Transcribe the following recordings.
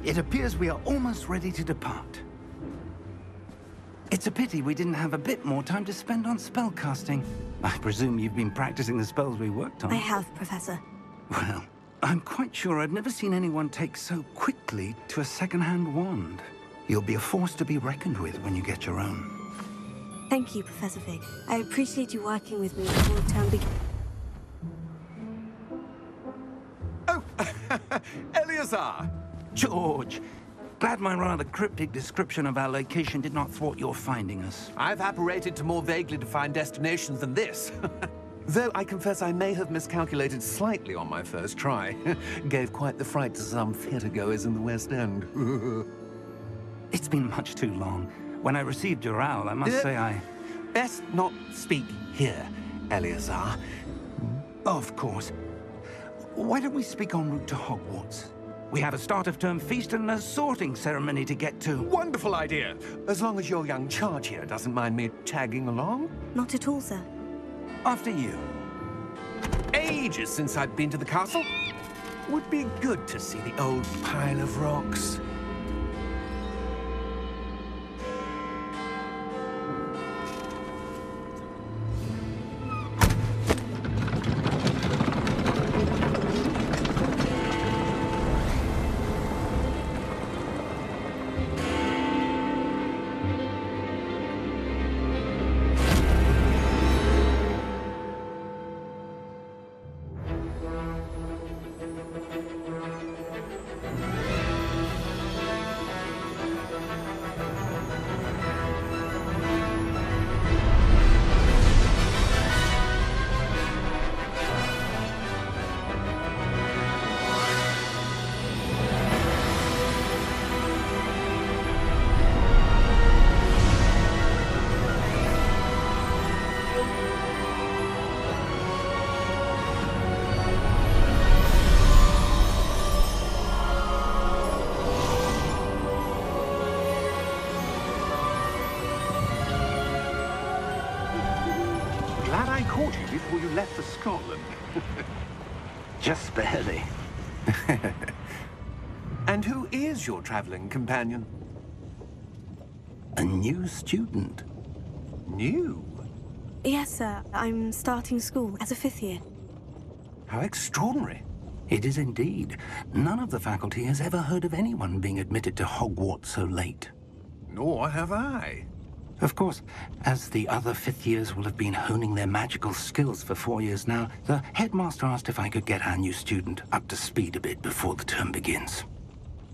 It appears we are almost ready to depart. It's a pity we didn't have a bit more time to spend on spellcasting. I presume you've been practicing the spells we worked on. I have, Professor. Well, I'm quite sure I've never seen anyone take so quickly to a second-hand wand. You'll be a force to be reckoned with when you get your own. Thank you, Professor Fig. I appreciate you working with me before the term begins. Oh, Eleazar! George, glad my rather cryptic description of our location did not thwart your finding us. I've apparated to more vaguely defined destinations than this. Though I confess I may have miscalculated slightly on my first try. Gave quite the fright to some theatre-goers in the West End. It's been much too long. When I received your owl, I must say I... Best not speak here, Eleazar. Of course. Why don't we speak en route to Hogwarts? We have a start-of-term feast and a sorting ceremony to get to. Wonderful idea! As long as your young charge here doesn't mind me tagging along. Not at all, sir. After you. Ages since I've been to the castle. Would be good to see the old pile of rocks. Glad I caught you before you left for Scotland. Just barely. And who is your traveling companion? A new student. New? Yes, sir. I'm starting school as a 5th year. How extraordinary. It is indeed. None of the faculty has ever heard of anyone being admitted to Hogwarts so late. Nor have I. Of course, as the other 5th years will have been honing their magical skills for 4 years now, the headmaster asked if I could get our new student up to speed a bit before the term begins.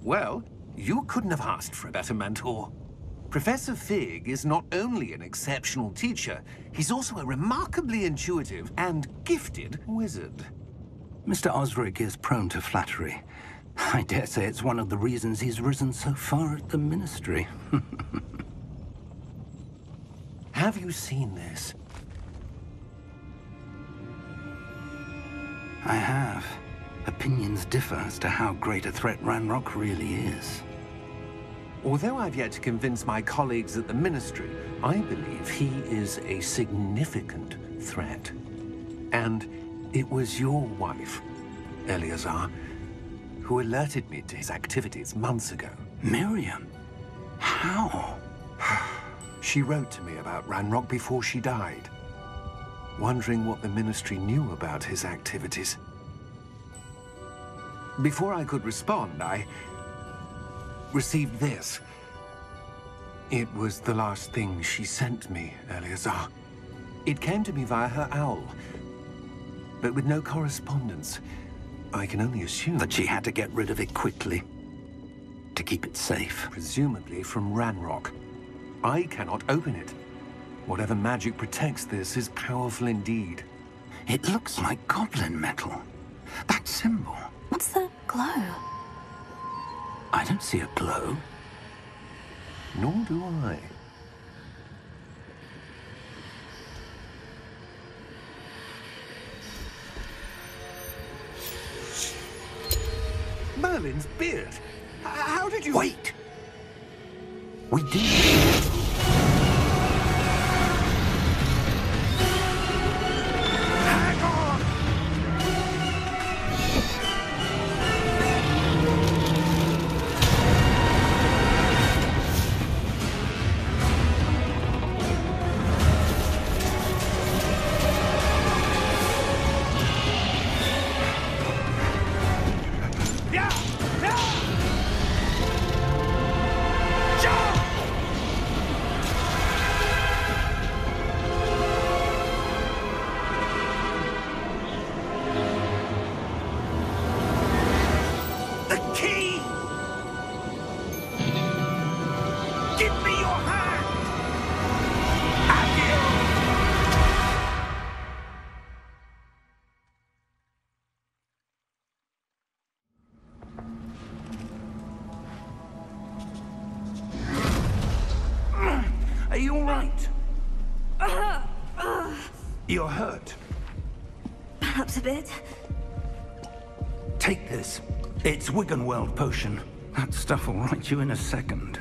Well, you couldn't have asked for a better mentor. Professor Fig is not only an exceptional teacher, he's also a remarkably intuitive and gifted wizard. Mr. Osric is prone to flattery. I dare say it's one of the reasons he's risen so far at the Ministry. Have you seen this? I have. Opinions differ as to how great a threat Ranrock really is. Although I've yet to convince my colleagues at the Ministry, I believe he is a significant threat. And it was your wife, Eleazar, who alerted me to his activities months ago. Miriam? How? She wrote to me about Ranrock before she died, wondering what the Ministry knew about his activities. Before I could respond, I received this. It was the last thing she sent me, Eleazar. It came to me via her owl. but with no correspondence. I can only assume that she had to get rid of it quickly to keep it safe. Presumably from Ranrock. I cannot open it. Whatever magic protects this is powerful indeed. It looks like goblin metal. That symbol. What's the glow? I don't see a glow. Nor do I. Merlin's beard. How did you... Wait! We did. Are you all right? You're hurt. Perhaps a bit. Take this. It's Wiggenweld potion. That stuff will right you in a second.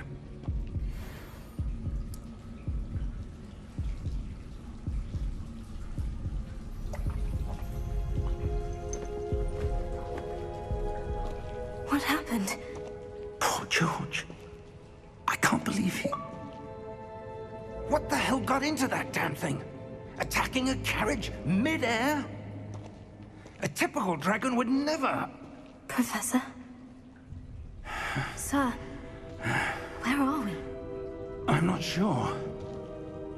What happened? Poor George. I can't believe he... What the hell got into that damn thing? Attacking a carriage mid-air? A typical dragon would never... Professor? Sir, where are we? I'm not sure.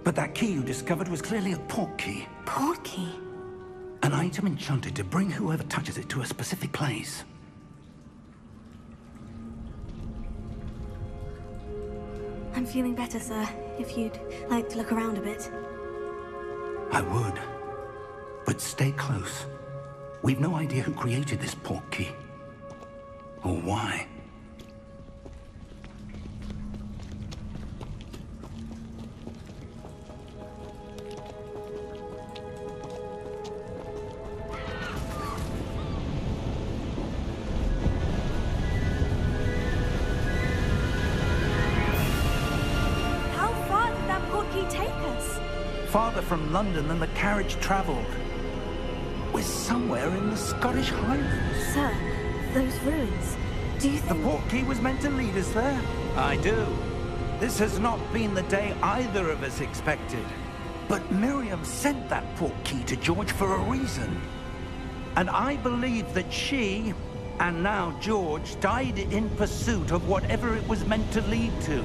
But that key you discovered was clearly a port key. Port key? An item enchanted to bring whoever touches it to a specific place. I'm feeling better, sir. If you'd like to look around a bit. I would. But stay close. We've no idea who created this port key. Or why. Farther from London than the carriage traveled. We're somewhere in the Scottish Highlands. Sir, those ruins, do you think... The port key was meant to lead us there? I do. This has not been the day either of us expected. But Miriam sent that port key to George for a reason. And I believe that she, and now George, died in pursuit of whatever it was meant to lead to.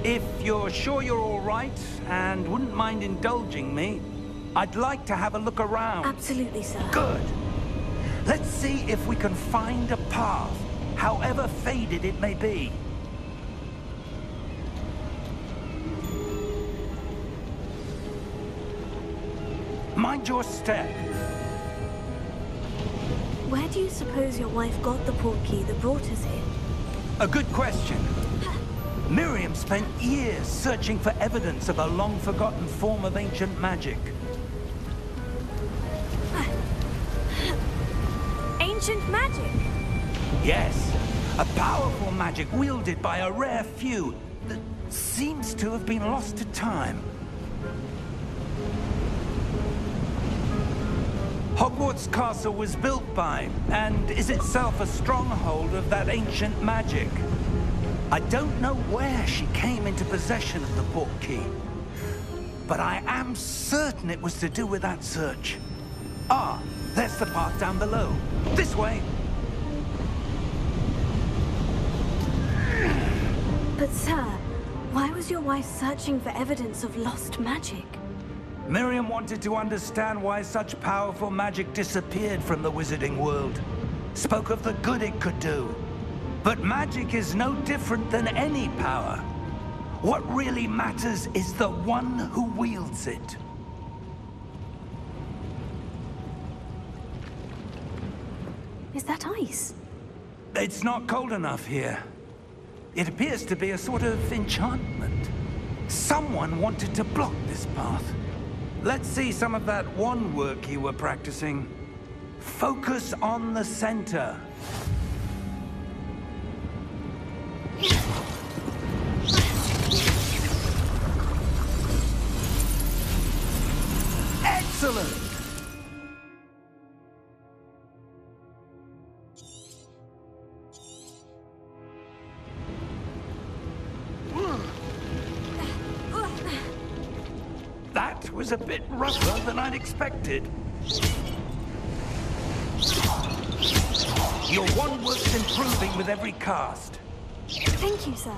If you're sure you're all right, and wouldn't mind indulging me, I'd like to have a look around. Absolutely, sir. Good. Let's see if we can find a path, however faded it may be. Mind your step. Where do you suppose your wife got the port key that brought us here? A good question. Miriam spent years searching for evidence of a long-forgotten form of ancient magic. Ancient magic? Yes, a powerful magic wielded by a rare few that seems to have been lost to time. Hogwarts Castle was built by, and is itself a stronghold of that ancient magic. I don't know where she came into possession of the port key, but I am certain it was to do with that search. Ah, there's the path down below. This way. But sir, why was your wife searching for evidence of lost magic? Miriam wanted to understand why such powerful magic disappeared from the wizarding world. Spoke of the good it could do. But magic is no different than any power. What really matters is the one who wields it. Is that ice? It's not cold enough here. It appears to be a sort of enchantment. Someone wanted to block this path. Let's see some of that wand work you were practicing. Focus on the center. Excellent! That was a bit rougher than I'd expected. Your wand work's improving with every cast. Thank you, sir.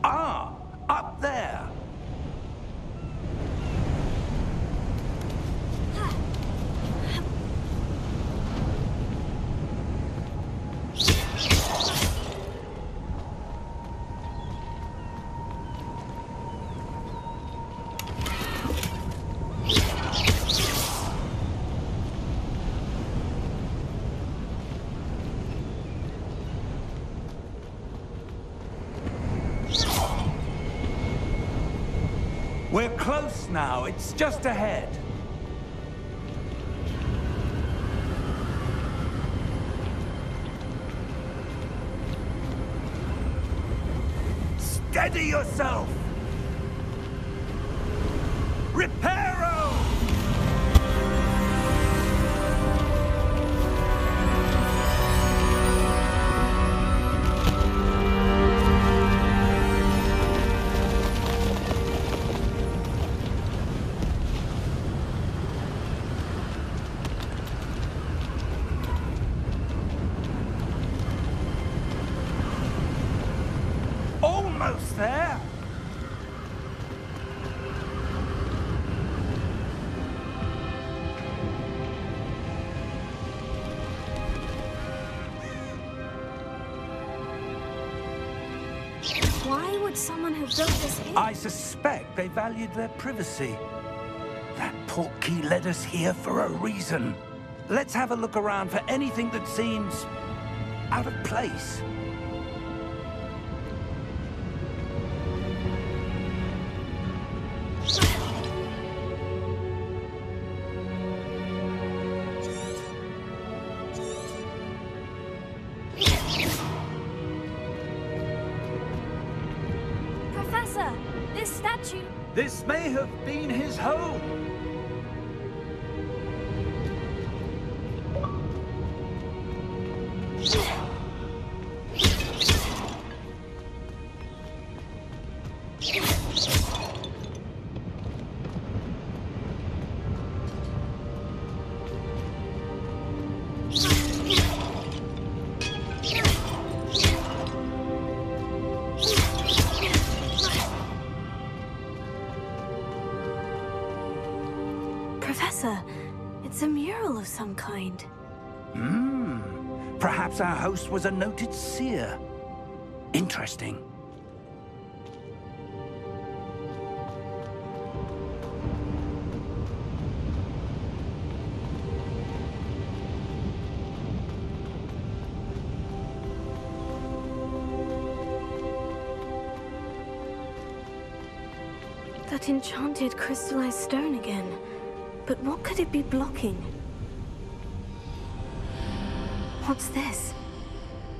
Ah, up there. We're close now. It's just ahead. Steady yourself! Reparo! Almost there. Why would someone have built this here? I suspect they valued their privacy. That portkey led us here for a reason. Let's have a look around for anything that seems out of place. Professor, this statue... This may have been his home. Professor, it's a mural of some kind. Perhaps our host was a noted seer. Interesting. That enchanted crystallized stone again. But what could it be blocking? What's this?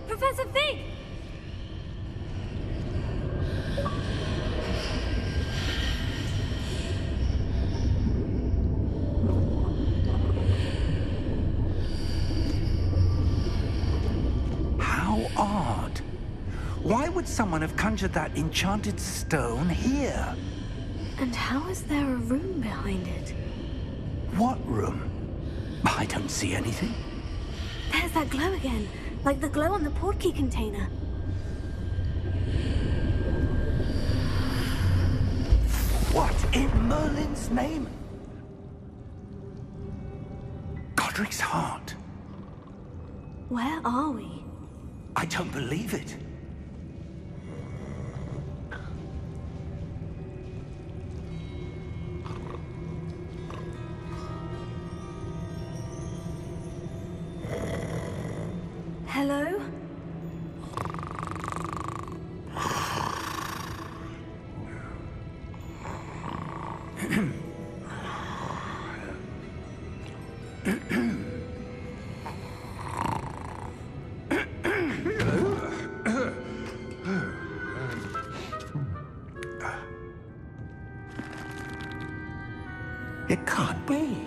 Professor Fig! How odd. Why would someone have conjured that enchanted stone here? And how is there a room behind it? What room? I don't see anything. There's that glow again, like the glow on the portkey container. What in Merlin's name? Godric's heart. Where are we? I don't believe it. Hello? It can't be.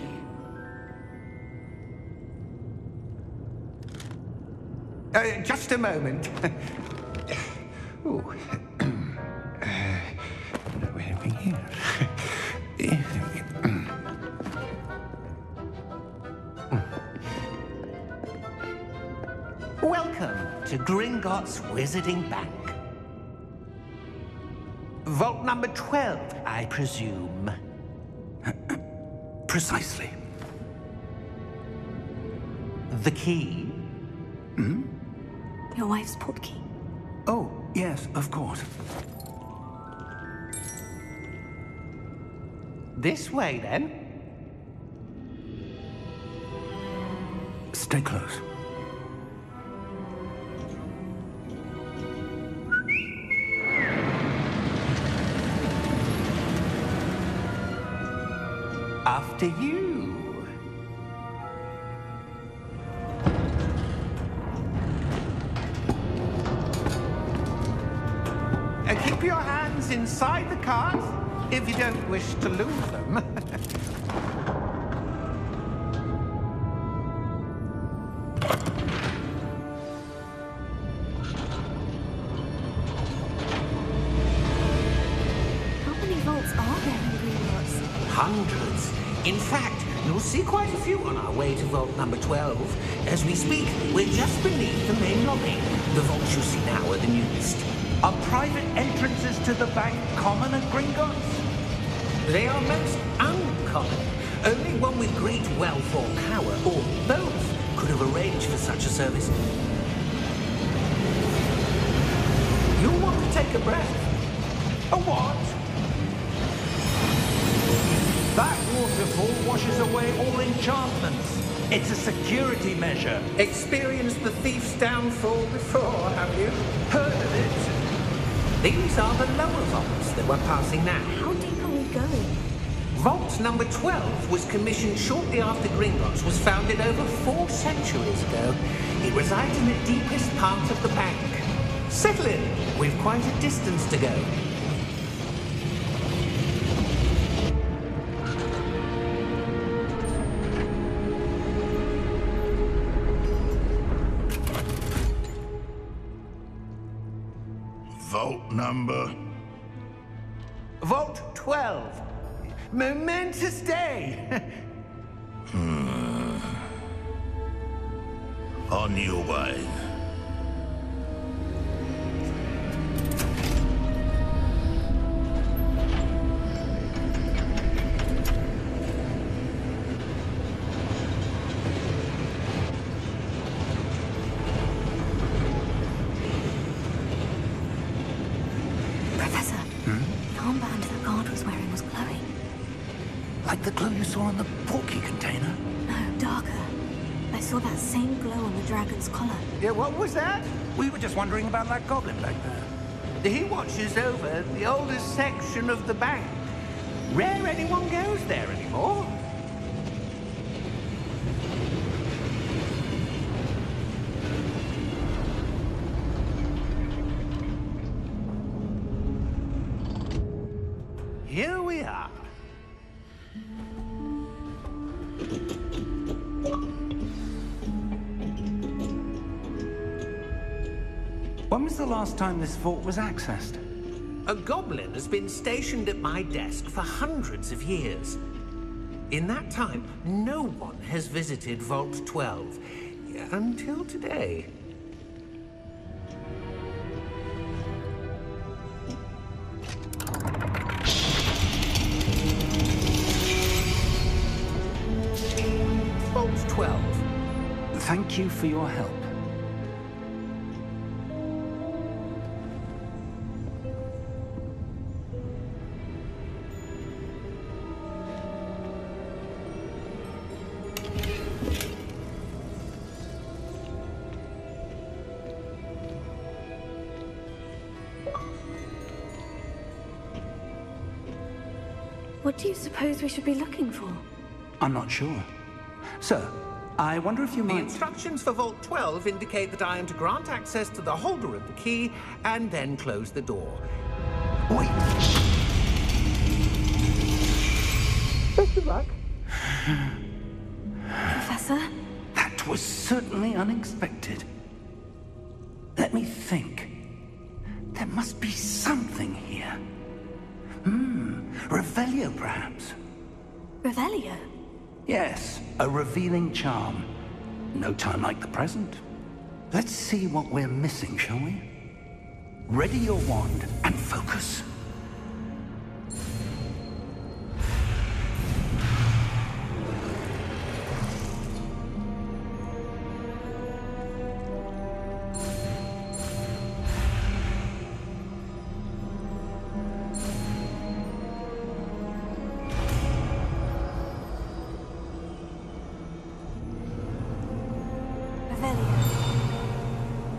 Just a moment. Ooh. Where are we here? Welcome to Gringotts Wizarding Bank. Vault number 12, I presume. Precisely. The key? Your wife's portkey. Oh, yes, of course. This way, then. Stay close. After you. Keep your hands inside the cart if you don't wish to lose them. How many vaults are there in Hogwarts? Hundreds. In fact, you'll see quite a few on our way to vault number 12. As we speak, we're just beneath the main lobby. The vaults you see now are the newest. Are private entrances to the bank common at Gringotts? They are most uncommon. Only one with great wealth or power, or both, could have arranged for such a service. You'll want to take a breath. A what? That waterfall washes away all enchantments. It's a security measure. Experienced the thief's downfall before, have you? Heard of it? These are the lower vaults that we're passing now. How deep are we going? Vault number 12 was commissioned shortly after Gringotts was founded over 4 centuries ago. It resides in the deepest part of the bank. Settle in. We've quite a distance to go. Vault number? Vault 12. Momentous day. On your way. Professor, the armband that guard was wearing was glowing. Like the glow you saw on the portkey container? No, darker. I saw that same glow on the dragon's collar. Yeah, what was that? We were just wondering about that goblin back there. He watches over the oldest section of the bank. Rare anyone goes there anymore. Here we are. When was the last time this vault was accessed? A goblin has been stationed at my desk for hundreds of years. In that time, no one has visited Vault 12. Until today. Vault 12. Thank you for your help. What do you suppose we should be looking for? I'm not sure. Sir, I wonder if you The might... instructions for Vault 12 indicate that I am to grant access to the holder of the key and then close the door. Wait! Best of luck. Professor? That was certainly unexpected. Let me think. There must be something here. Revelio, perhaps? Revelio? Yes, a revealing charm. No time like the present. Let's see what we're missing, shall we? Ready your wand and focus.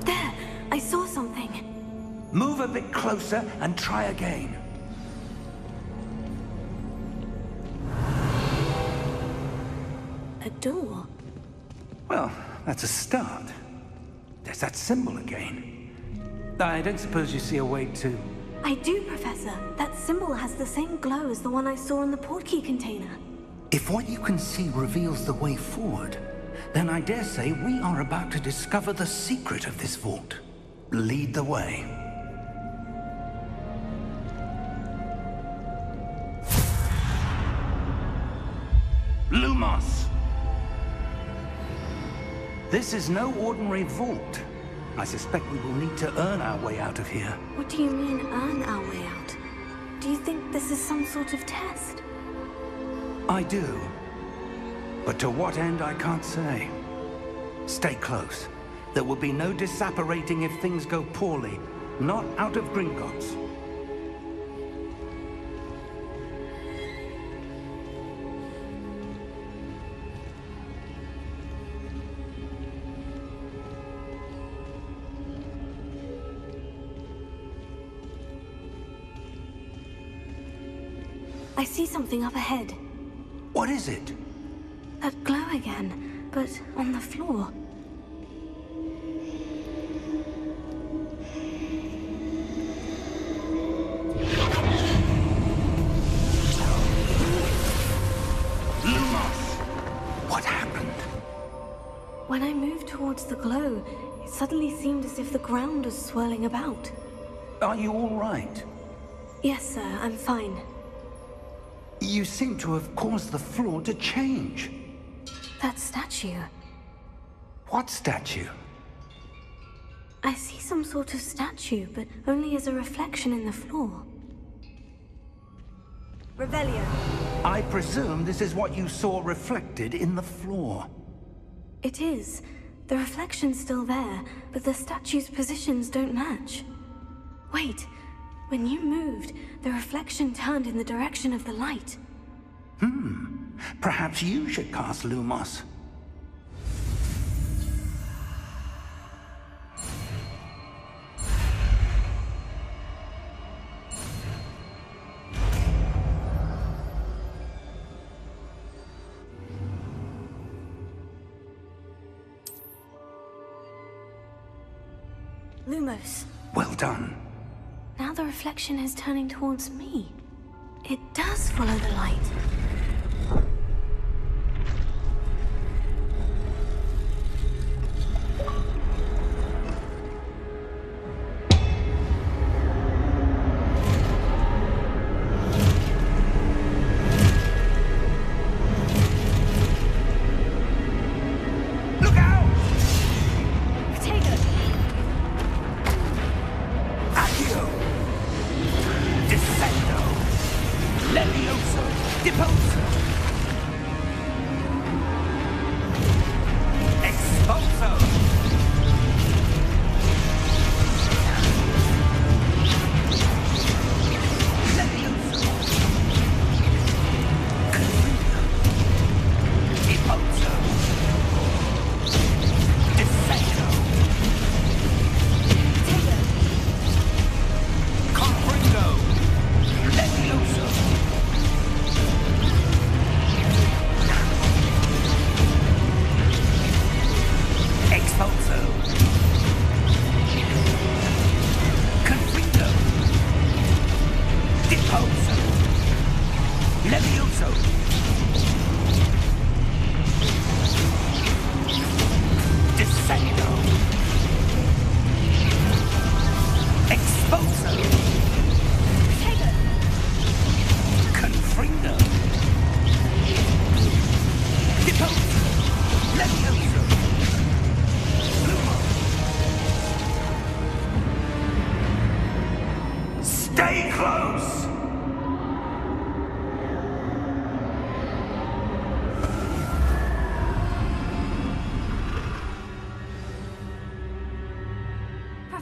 There! I saw something. Move a bit closer and try again. A door. Well, that's a start. There's that symbol again. I don't suppose you see a way to... I do, Professor. That symbol has the same glow as the one I saw in the portkey container. If what you can see reveals the way forward, then I dare say we are about to discover the secret of this vault. Lead the way. Lumos! This is no ordinary vault. I suspect we will need to earn our way out of here. What do you mean, earn our way out? Do you think this is some sort of test? I do. But to what end, I can't say. Stay close. There will be no disapparating if things go poorly. Not out of Gringotts. I see something up ahead. What is it? That glow again, but on the floor. Lumos! What happened? When I moved towards the glow, it suddenly seemed as if the ground was swirling about. Are you all right? Yes, sir, I'm fine. You seem to have caused the floor to change. That statue. What statue? I see some sort of statue, but only as a reflection in the floor. Revelio. I presume this is what you saw reflected in the floor. It is. The reflection's still there, but the statue's positions don't match. Wait. When you moved, the reflection turned in the direction of the light. Perhaps you should cast Lumos. Lumos. Well done. Now the reflection is turning towards me. It does follow the light.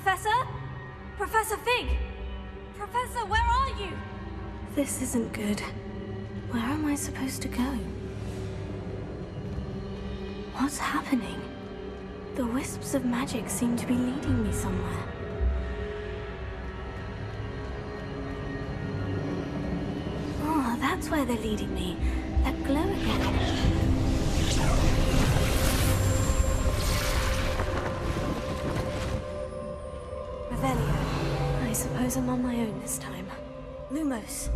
Professor? Professor Fig! Professor, where are you? This isn't good. Where am I supposed to go? What's happening? The wisps of magic seem to be leading me somewhere. Oh, that's where they're leading me. That glow again. Revelio. I suppose I'm on my own this time. Lumos.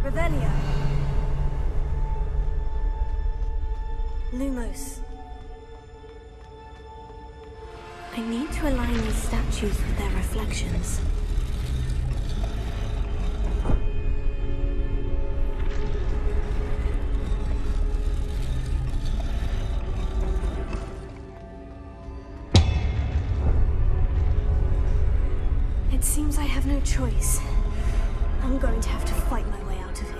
Revelio. Lumos. I need to align these statues with their reflections. It seems I have no choice. I'm going to have to fight my way out of here.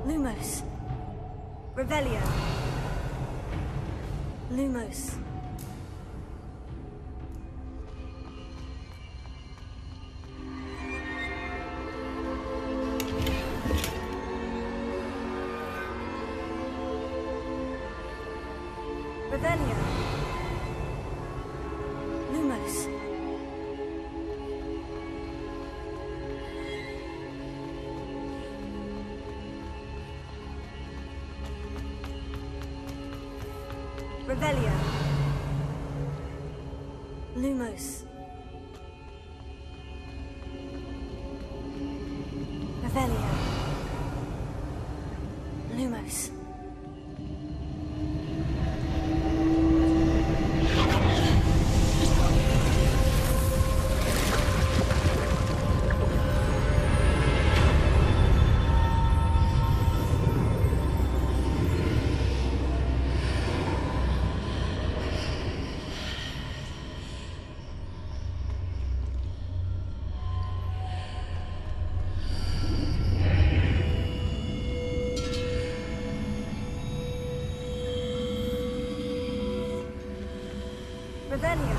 Lumos. Revelio. Lumos. Revelio. Lumos. Revelio. Lumos. Revelio. Lumos. Revelio.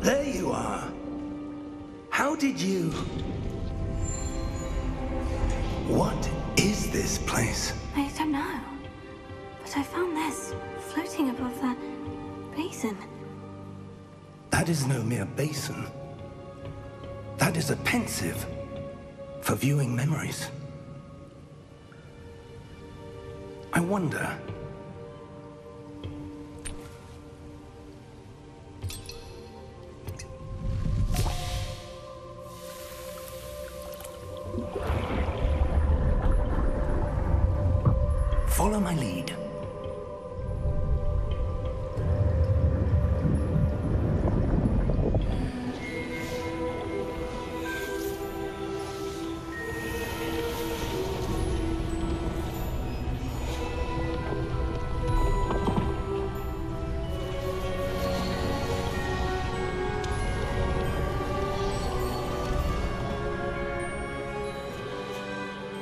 There you are. How did you... What is this place? I don't know. But I found this floating above that basin. That is no mere basin. That is a pensive for viewing memories. I wonder... Follow my lead.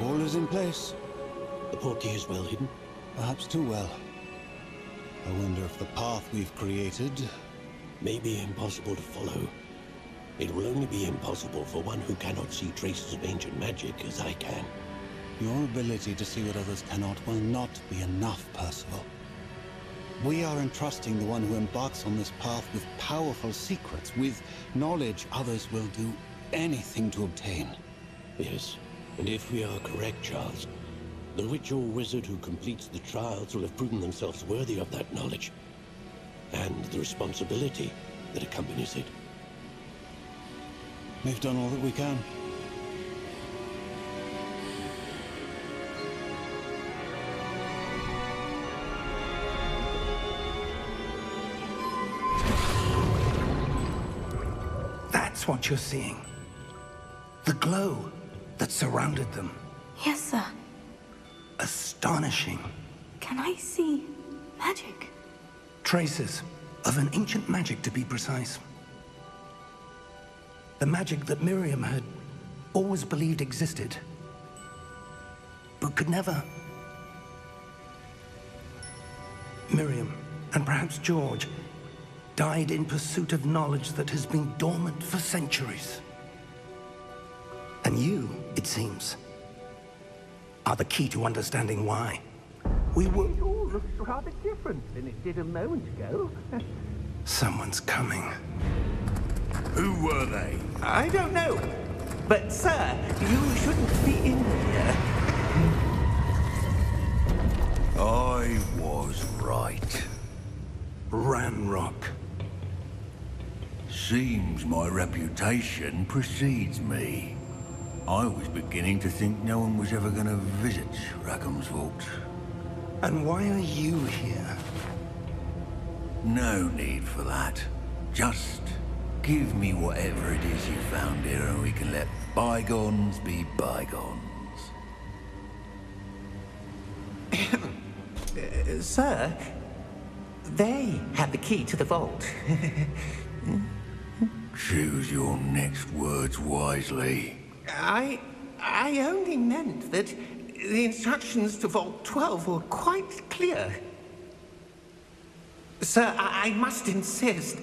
All is in place. The portkey is well hidden. Perhaps too well. I wonder if the path we've created... May be impossible to follow. It will only be impossible for one who cannot see traces of ancient magic as I can. Your ability to see what others cannot will not be enough, Percival. We are entrusting the one who embarks on this path with powerful secrets, with knowledge others will do anything to obtain. Yes, and if we are correct, Charles, the witch or wizard who completes the trials will have proven themselves worthy of that knowledge, and the responsibility that accompanies it. We've done all that we can. That's what you're seeing. The glow that surrounded them. Yes, sir. Astonishing. Can I see magic? Traces of an ancient magic, to be precise. The magic that Miriam had always believed existed, but could never. Miriam, and perhaps George, died in pursuit of knowledge that has been dormant for centuries. And you, it seems, are the key to understanding why. We were... It all looks rather different than it did a moment ago. Someone's coming. Who were they? I don't know. But, sir, you shouldn't be in here. I was right. Ranrock. Seems my reputation precedes me. I was beginning to think no one was ever going to visit Rackham's vault. And why are you here? No need for that. Just give me whatever it is you found here and we can let bygones be bygones. Sir, they had the key to the vault. Choose your next words wisely. I only meant that the instructions to Vault 12 were quite clear. Sir, I must insist.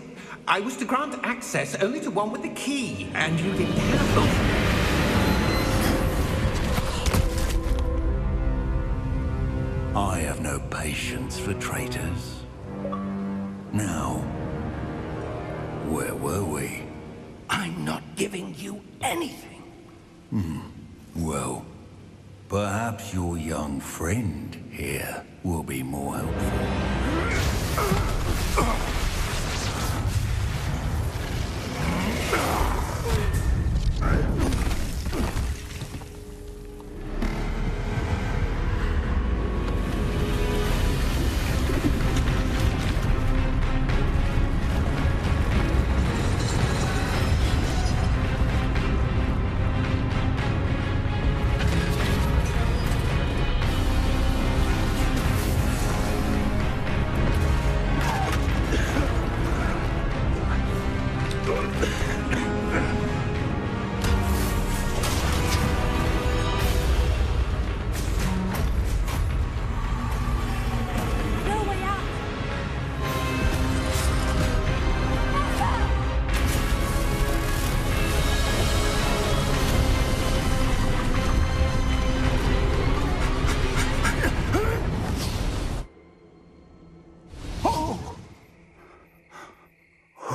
I was to grant access only to one with the key, and you didn't have them. I have no patience for traitors. Now, where were we? I'm not giving you anything. Well, perhaps your young friend here will be more helpful.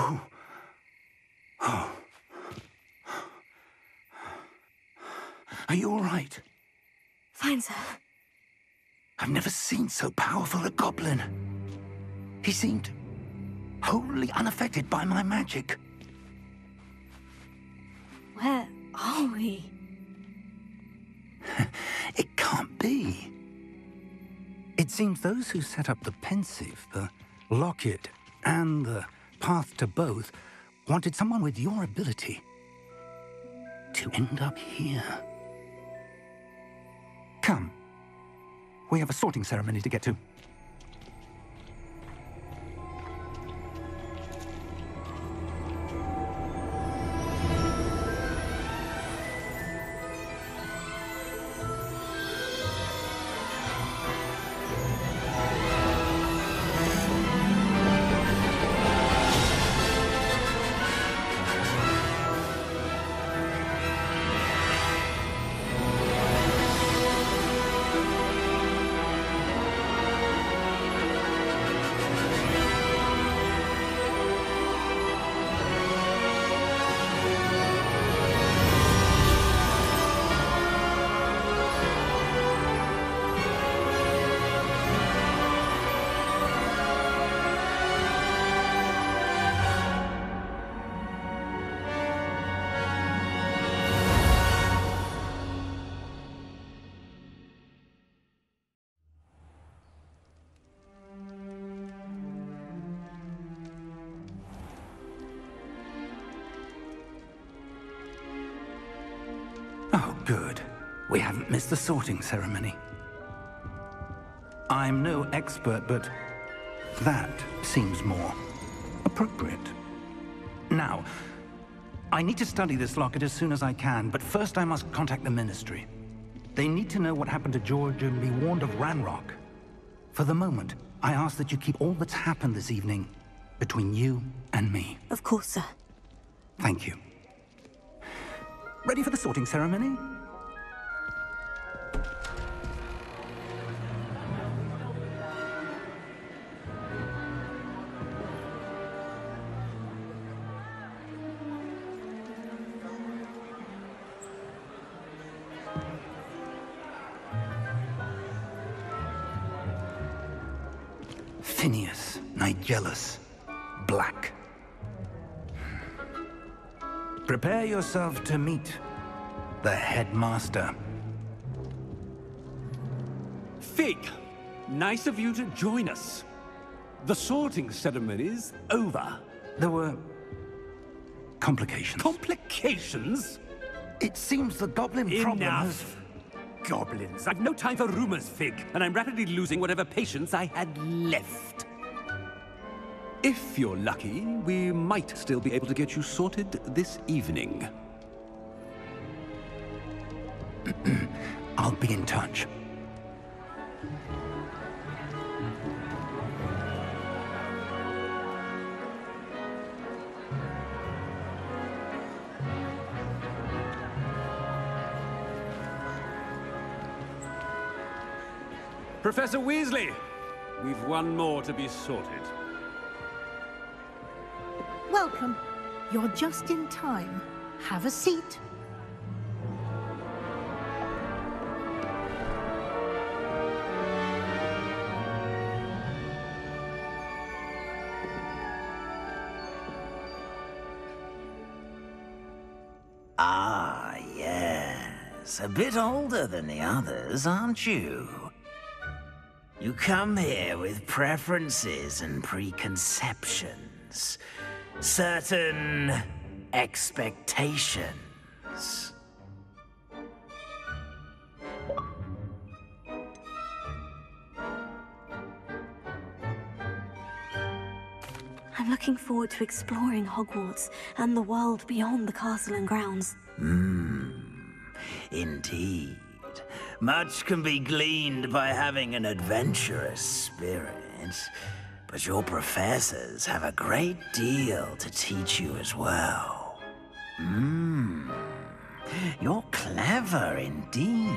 Oh. Oh. Are you all right? Fine, sir. I've never seen so powerful a goblin. He seemed wholly unaffected by my magic. Where are we? It can't be. It seems those who set up the pensive, the locket, and the path to both wanted someone with your ability to end up here. Come. We have a sorting ceremony to get to. Oh, good. We haven't missed the sorting ceremony. I'm no expert, but that seems more appropriate. Now, I need to study this locket as soon as I can, but first I must contact the Ministry. They need to know what happened to George and be warned of Ranrock. For the moment, I ask that you keep all that's happened this evening between you and me. Of course, sir. Thank you. Ready for the sorting ceremony? Phineas, Nigellus, Black. Prepare yourself to meet the headmaster. Fig, nice of you to join us. The sorting ceremony's over. There were complications. Complications? It seems the goblin problem has... Enough! Goblins. I've no time for rumors, Fig, and I'm rapidly losing whatever patience I had left. If you're lucky, we might still be able to get you sorted this evening. I'll be in touch. Professor Weasley, we've one more to be sorted. Welcome. You're just in time. Have a seat. Ah, yes. A bit older than the others, aren't you? You come here with preferences and preconceptions. Certain expectations. I'm looking forward to exploring Hogwarts and the world beyond the castle and grounds. Indeed. Much can be gleaned by having an adventurous spirit. But your professors have a great deal to teach you as well. You're clever indeed.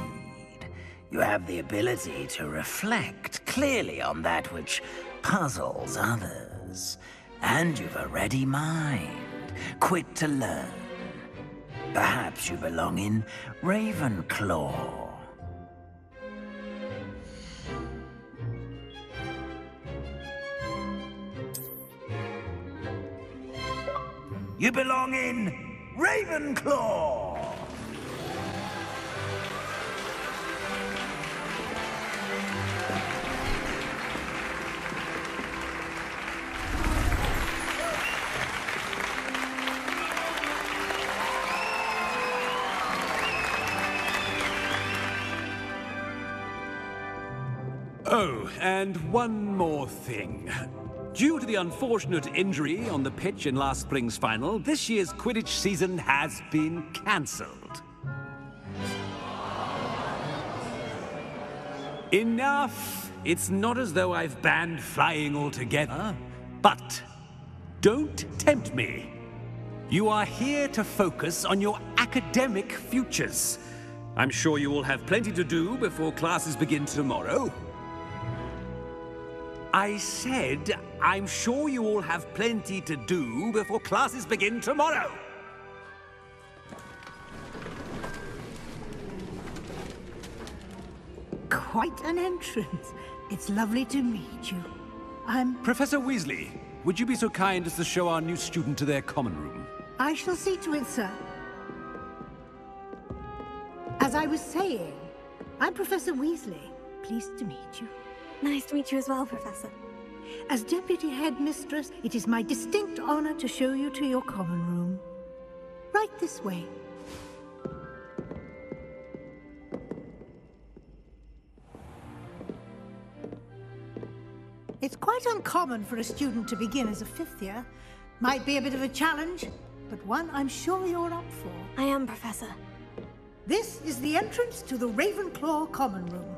You have the ability to reflect clearly on that which puzzles others. And you've a ready mind, quick to learn. Perhaps you belong in Ravenclaw. You belong in Ravenclaw! Oh, and one more thing. Due to the unfortunate injury on the pitch in last spring's final, this year's Quidditch season has been cancelled. Enough! It's not as though I've banned flying altogether. But don't tempt me. You are here to focus on your academic futures. I'm sure you will have plenty to do before classes begin tomorrow. I said, I'm sure you all have plenty to do before classes begin tomorrow. Quite an entrance. It's lovely to meet you. I'm... Professor Weasley, would you be so kind as to show our new student to their common room? I shall see to it, sir. As I was saying, I'm Professor Weasley. Pleased to meet you. Nice to meet you as well, Professor. As Deputy Headmistress, it is my distinct honor to show you to your common room. Right this way. It's quite uncommon for a student to begin as a fifth year. Might be a bit of a challenge, but one I'm sure you're up for. I am, Professor. This is the entrance to the Ravenclaw common room.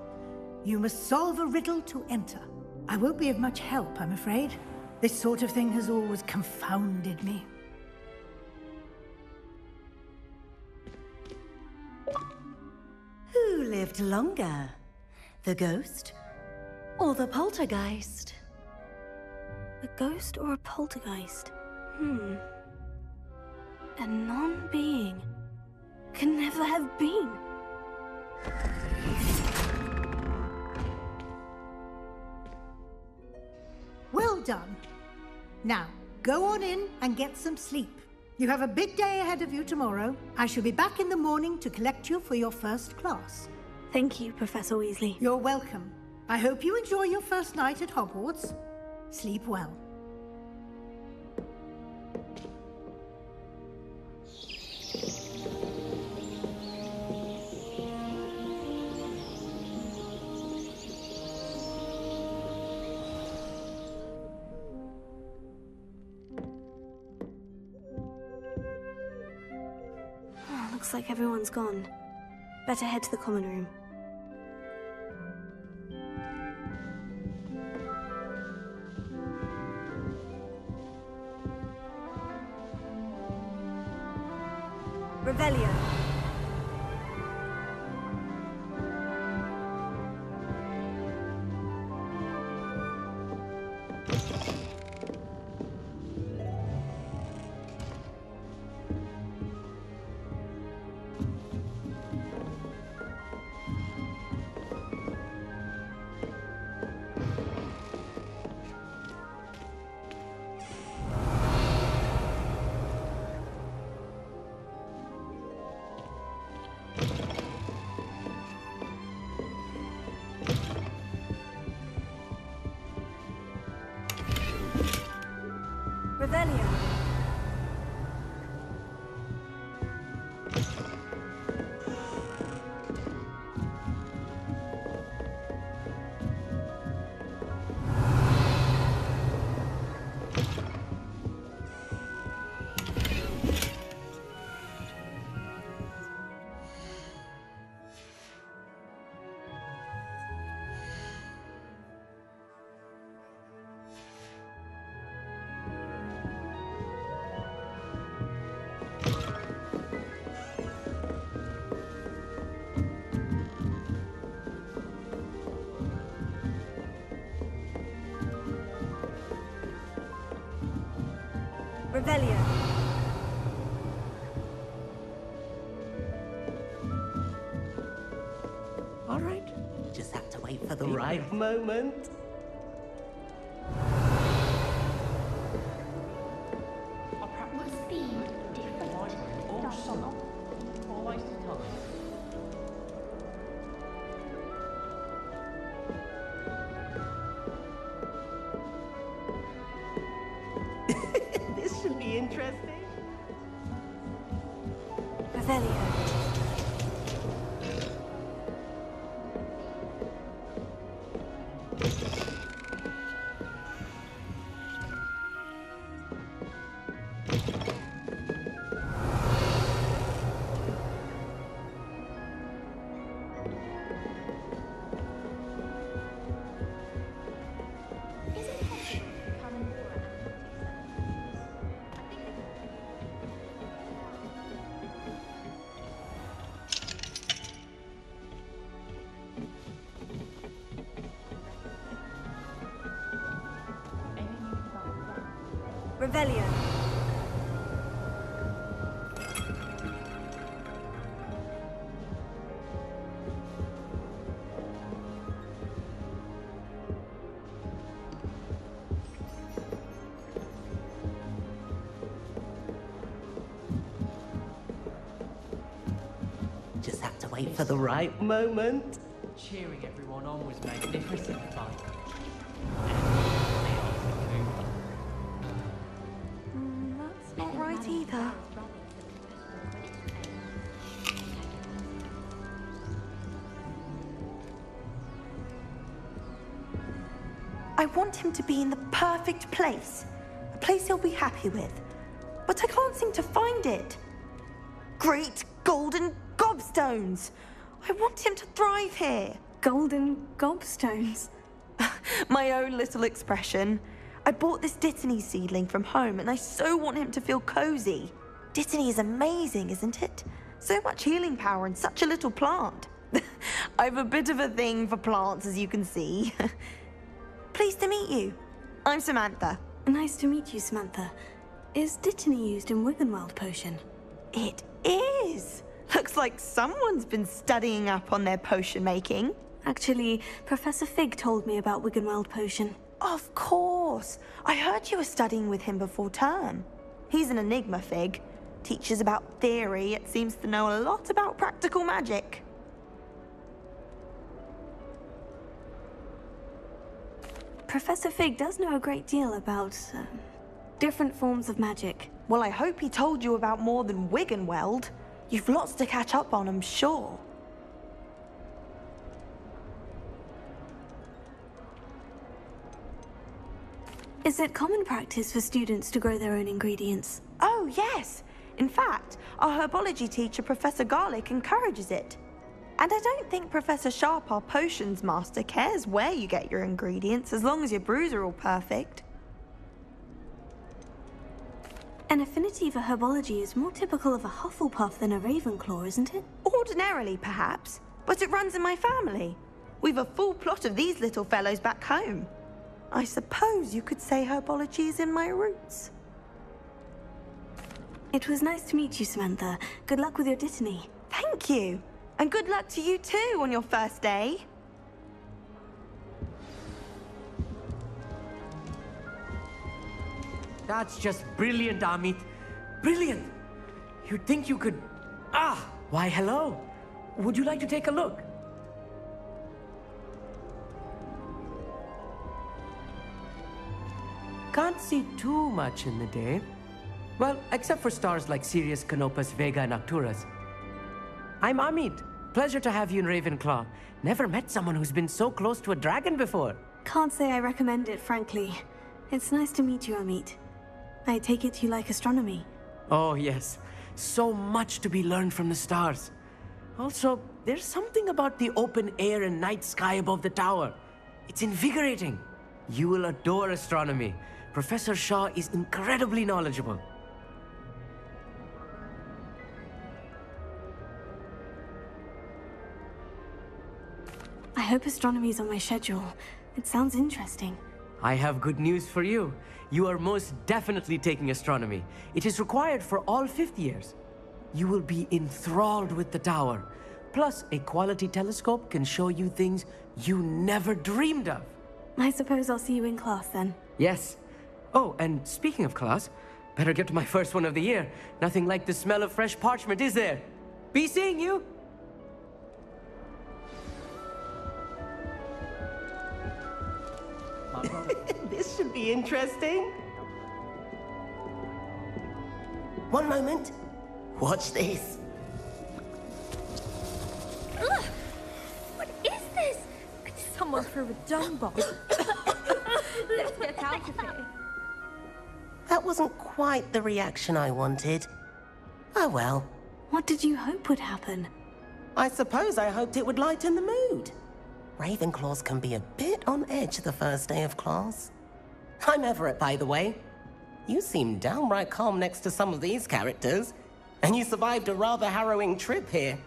You must solve a riddle to enter. I won't be of much help, I'm afraid. This sort of thing has always confounded me. Who lived longer? The ghost or the poltergeist? A ghost or a poltergeist? A non-being can never have been. Well done. Now, go on in and get some sleep. You have a big day ahead of you tomorrow. I shall be back in the morning to collect you for your first class. Thank you, Professor Weasley. You're welcome. I hope you enjoy your first night at Hogwarts. Sleep well. Looks like everyone's gone. Better head to the common room. Revelio. Revelio. Revelio. All right. Just have to wait for the right moment. This should be interesting. Revelio. Revelio. Just have to wait for the right moment. Cheering everyone on was magnificent fun. That's not right either. I want him to be in the perfect place. A place he'll be happy with. But I can't seem to find it. Great golden gobstones! I want him to thrive here. Golden gobstones? My own little expression. I bought this Dittany seedling from home and I so want him to feel cozy. Dittany is amazing, isn't it? So much healing power in such a little plant. I have a bit of a thing for plants, as you can see. Pleased to meet you. I'm Samantha. Nice to meet you, Samantha. Is Dittany used in Wiggenweld potion? It is. Looks like someone's been studying up on their potion making. Actually, Professor Fig told me about Wiggenweld potion. Of course. I heard you were studying with him before term. He's an enigma, Fig. Teaches about theory, yet seems to know a lot about practical magic. Professor Fig does know a great deal about different forms of magic. Well, I hope he told you about more than Wiggenweld. You've lots to catch up on, I'm sure. Is it common practice for students to grow their own ingredients? Oh, yes. In fact, our herbology teacher, Professor Garlick, encourages it. And I don't think Professor Sharp, our potions master, cares where you get your ingredients, as long as your brews are all perfect. An affinity for herbology is more typical of a Hufflepuff than a Ravenclaw, isn't it? Ordinarily, perhaps, but it runs in my family. We've a full plot of these little fellows back home. I suppose you could say herbology is in my roots. It was nice to meet you, Samantha. Good luck with your Dittany. Thank you. And good luck to you too on your first day. That's just brilliant, Amit. Brilliant! You'd think you could... Ah! Why, hello. Would you like to take a look? Can't see too much in the day. Well, except for stars like Sirius, Canopus, Vega, and Arcturus. I'm Amit. Pleasure to have you in Ravenclaw. Never met someone who's been so close to a dragon before. Can't say I recommend it, frankly. It's nice to meet you, Amit. I take it you like astronomy. Oh, yes. So much to be learned from the stars. Also, there's something about the open air and night sky above the tower. It's invigorating. You will adore astronomy. Professor Shaw is incredibly knowledgeable. I hope astronomy's on my schedule. It sounds interesting. I have good news for you. You are most definitely taking astronomy. It is required for all 5th years. You will be enthralled with the tower. Plus, a quality telescope can show you things you never dreamed of. I suppose I'll see you in class then. Yes. Oh, and speaking of class, better get to my first one of the year. Nothing like the smell of fresh parchment, is there? Be seeing you! This should be interesting. One moment. Watch this. Ugh! What is this? Someone threw a dung bomb. Let's get out of here. That wasn't quite the reaction I wanted. Oh well. What did you hope would happen? I suppose I hoped it would lighten the mood. Ravenclaws can be a bit on edge the first day of class. I'm Everett, by the way. You seem downright calm next to some of these characters, and you survived a rather harrowing trip here.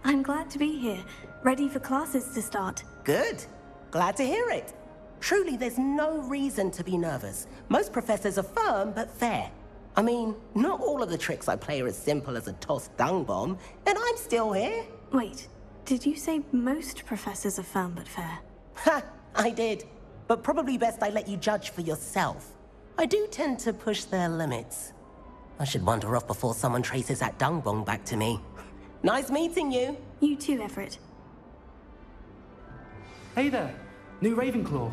I'm glad to be here, ready for classes to start. Good. Glad to hear it. Truly, there's no reason to be nervous. Most professors are firm but fair. I mean, not all of the tricks I play are as simple as a tossed dung bomb, and I'm still here. Wait, did you say most professors are firm but fair? Ha! I did. But probably best I let you judge for yourself. I do tend to push their limits. I should wander off before someone traces that dung bomb back to me. Nice meeting you. You too, Everett. Hey there, new Ravenclaw.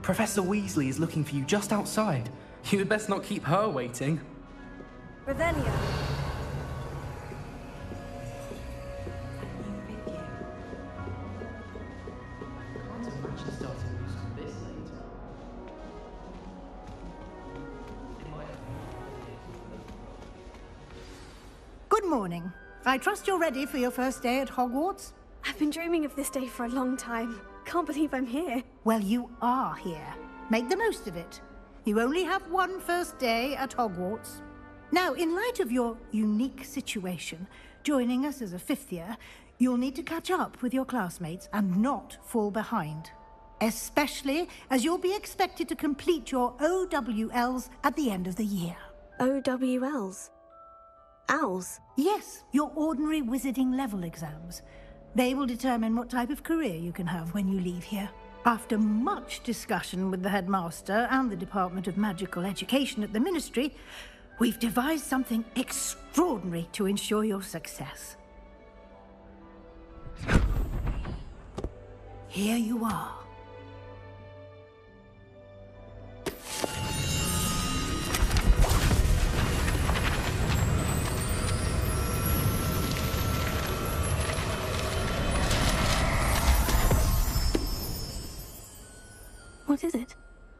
Professor Weasley is looking for you just outside. You'd best not keep her waiting. Revelio. Good morning. I trust you're ready for your first day at Hogwarts? I've been dreaming of this day for a long time. Can't believe I'm here. Well, you are here. Make the most of it. You only have one first day at Hogwarts. Now, in light of your unique situation, joining us as a 5th year, you'll need to catch up with your classmates and not fall behind. Especially as you'll be expected to complete your OWLs at the end of the year. OWLs? Owls? Yes, your ordinary wizarding level exams. They will determine what type of career you can have when you leave here. After much discussion with the headmaster and the Department of Magical Education at the Ministry, we've devised something extraordinary to ensure your success. Here you are. What is it?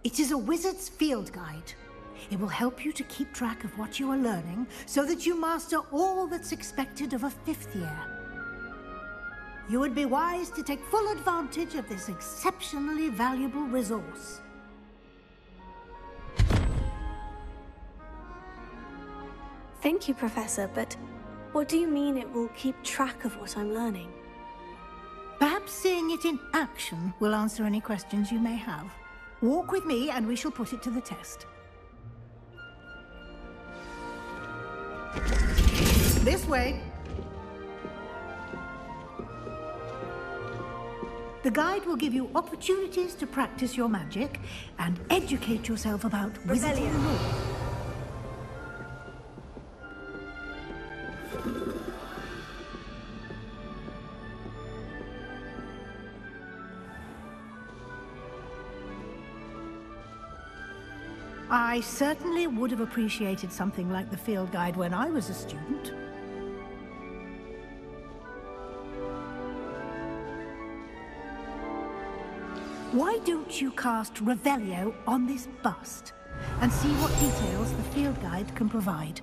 It is a wizard's field guide. It will help you to keep track of what you are learning so that you master all that's expected of a 5th year. You would be wise to take full advantage of this exceptionally valuable resource. Thank you, Professor, but what do you mean it will keep track of what I'm learning? Perhaps seeing it in action will answer any questions you may have. Walk with me and we shall put it to the test. This way. The guide will give you opportunities to practice your magic and educate yourself about wizarding lore. I certainly would have appreciated something like the field guide when I was a student. Why don't you cast Revelio on this bust and see what details the field guide can provide?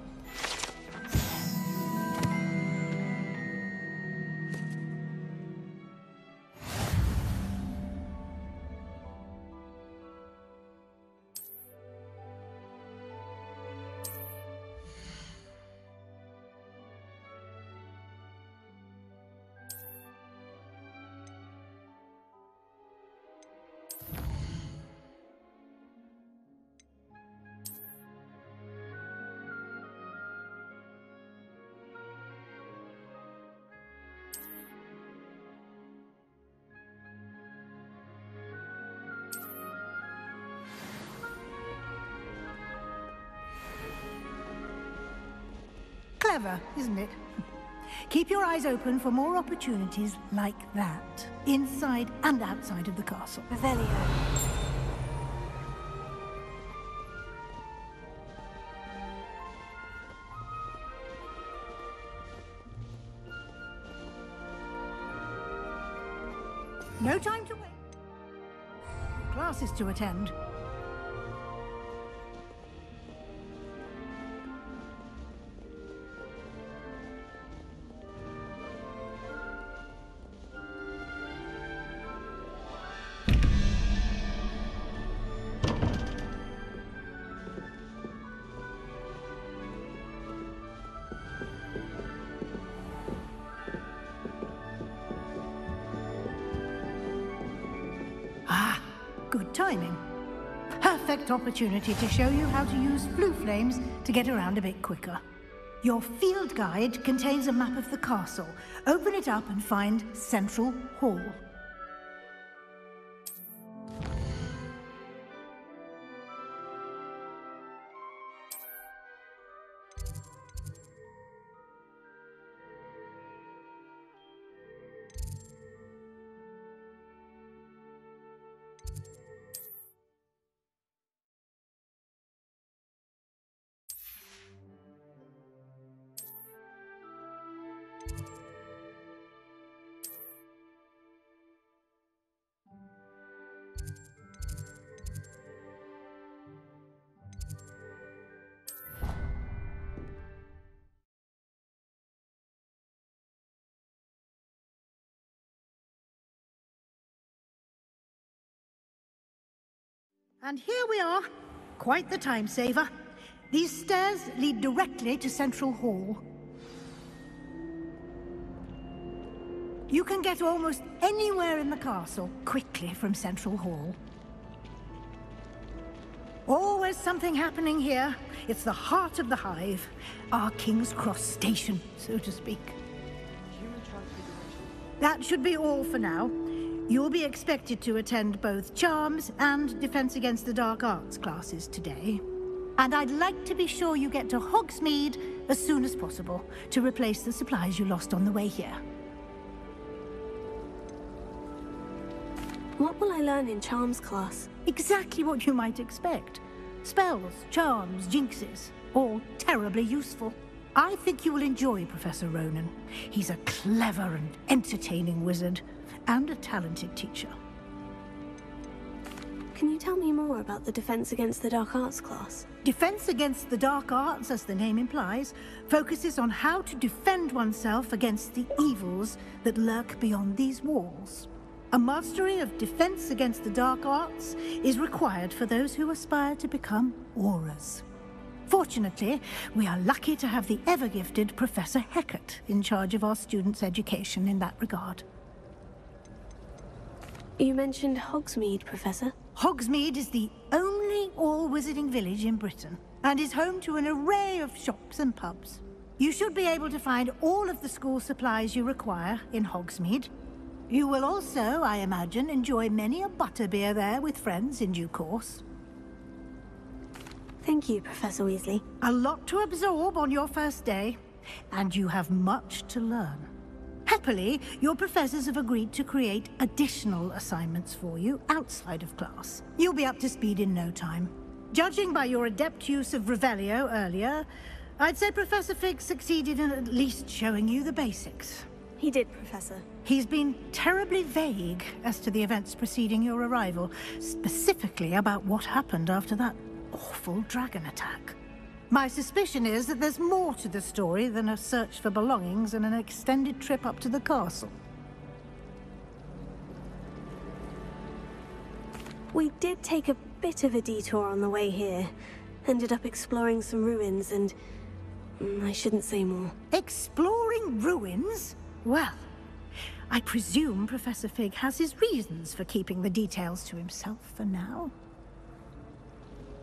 Clever, isn't it? Keep your eyes open for more opportunities like that, inside and outside of the castle. Revelio. No time to wait. Classes to attend. Good timing. Perfect opportunity to show you how to use flue flames to get around a bit quicker. Your field guide contains a map of the castle. Open it up and find Central Hall. And here we are. Quite the time saver. These stairs lead directly to Central Hall. You can get almost anywhere in the castle quickly from Central Hall. Always something happening here. It's the heart of the hive. Our King's Cross station, so to speak. That should be all for now. You'll be expected to attend both Charms and Defense Against the Dark Arts classes today. And I'd like to be sure you get to Hogsmeade as soon as possible to replace the supplies you lost on the way here. What will I learn in Charms class? Exactly what you might expect. Spells, charms, jinxes, all terribly useful. I think you will enjoy Professor Ronan. He's a clever and entertaining wizard, and a talented teacher. Can you tell me more about the Defense Against the Dark Arts class? Defense Against the Dark Arts, as the name implies, focuses on how to defend oneself against the evils that lurk beyond these walls. A mastery of Defense Against the Dark Arts is required for those who aspire to become Auras. Fortunately, we are lucky to have the ever-gifted Professor Hecat in charge of our students' education in that regard. You mentioned Hogsmeade, Professor. Hogsmeade is the only all-wizarding village in Britain, and is home to an array of shops and pubs. You should be able to find all of the school supplies you require in Hogsmeade. You will also, I imagine, enjoy many a butterbeer there with friends in due course. Thank you, Professor Weasley. A lot to absorb on your first day, and you have much to learn. Happily, your professors have agreed to create additional assignments for you outside of class. You'll be up to speed in no time. Judging by your adept use of Revelio earlier, I'd say Professor Fig succeeded in at least showing you the basics. He did, Professor. He's been terribly vague as to the events preceding your arrival, specifically about what happened after that awful dragon attack. My suspicion is that there's more to the story than a search for belongings and an extended trip up to the castle. We did take a bit of a detour on the way here. Ended up exploring some ruins and... I shouldn't say more. Exploring ruins? Well, I presume Professor Fig has his reasons for keeping the details to himself for now.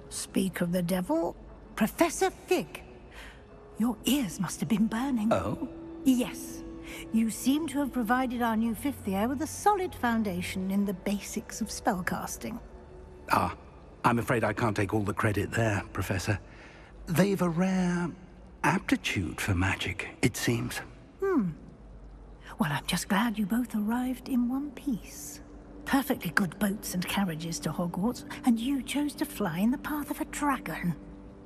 Speak of the devil, Professor Fig. Your ears must have been burning. Oh? Yes. You seem to have provided our new fifth year with a solid foundation in the basics of spellcasting. Ah, I'm afraid I can't take all the credit there, Professor. They've a rare aptitude for magic, it seems. Well, I'm just glad you both arrived in one piece. Perfectly good boats and carriages to Hogwarts, and you chose to fly in the path of a dragon.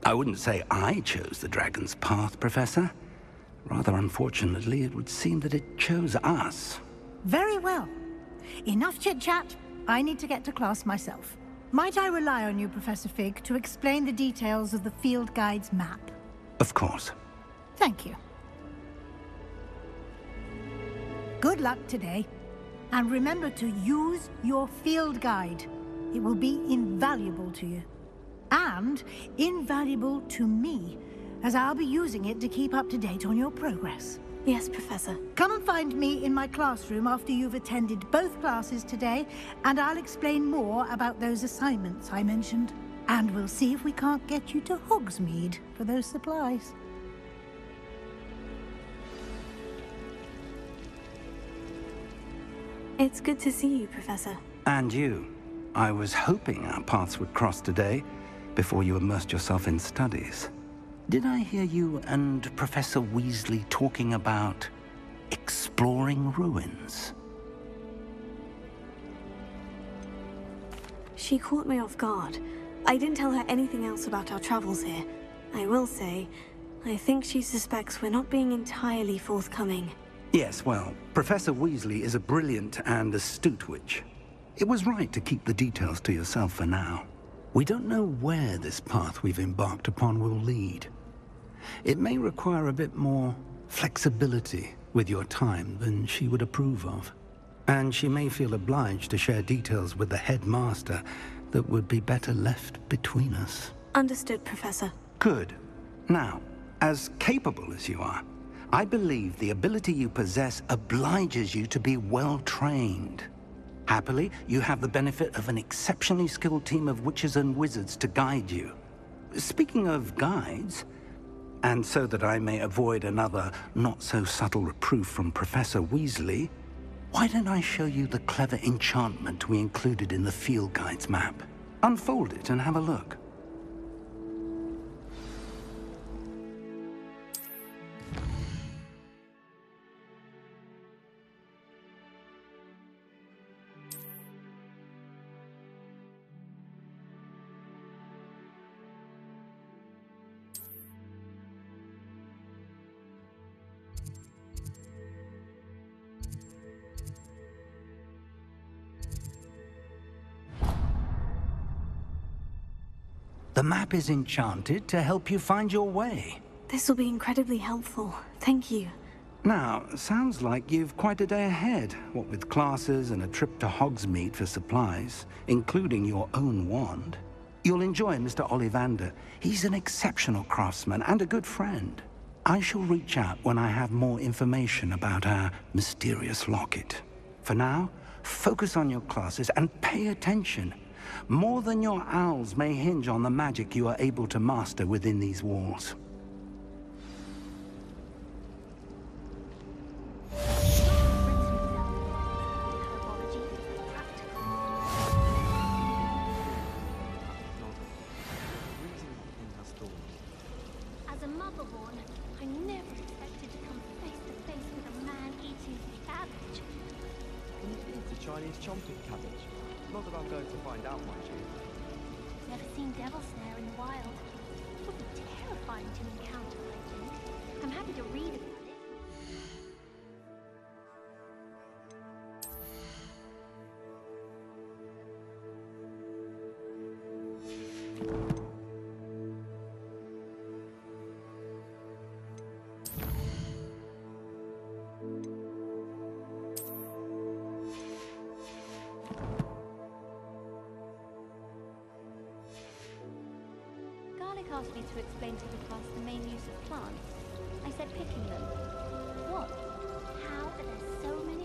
I wouldn't say I chose the dragon's path, Professor. Rather unfortunately, it would seem that it chose us. Very well. Enough chit-chat. I need to get to class myself. Might I rely on you, Professor Fig, to explain the details of the field guide's map? Of course. Thank you. Good luck today. And remember to use your field guide. It will be invaluable to you. And invaluable to me, as I'll be using it to keep up to date on your progress. Yes, Professor. Come and find me in my classroom after you've attended both classes today, and I'll explain more about those assignments I mentioned. And we'll see if we can't get you to Hogsmeade for those supplies. It's good to see you, Professor. And you. I was hoping our paths would cross today, before you immersed yourself in studies. Did I hear you and Professor Weasley talking about exploring ruins? She caught me off guard. I didn't tell her anything else about our travels here. I will say, I think she suspects we're not being entirely forthcoming. Yes, well, Professor Weasley is a brilliant and astute witch. It was right to keep the details to yourself for now. We don't know where this path we've embarked upon will lead. It may require a bit more flexibility with your time than she would approve of. And she may feel obliged to share details with the headmaster that would be better left between us. Understood, Professor. Good. Now, as capable as you are, I believe the ability you possess obliges you to be well-trained. Happily, you have the benefit of an exceptionally skilled team of witches and wizards to guide you. Speaking of guides, and so that I may avoid another not-so-subtle reproof from Professor Weasley, why don't I show you the clever enchantment we included in the field guide's map? Unfold it and have a look. The map is enchanted to help you find your way. This will be incredibly helpful. Thank you. Now, sounds like you've quite a day ahead, what with classes and a trip to Hogsmeade for supplies, including your own wand. You'll enjoy Mr. Ollivander. He's an exceptional craftsman and a good friend. I shall reach out when I have more information about our mysterious locket. For now, focus on your classes and pay attention. More than your owls may hinge on the magic you are able to master within these walls. As a motherborn, I never expected to come face to face with a man eating cabbage. Can you eat the Chinese chomping cabbage? Not that I'm going to find out, mind you. Never seen devil snare in the wild. It would be terrifying to encounter, I think. I'm happy to read about it. Garlic asked me to explain to the class the main use of plants. I said picking them. What? How are there so many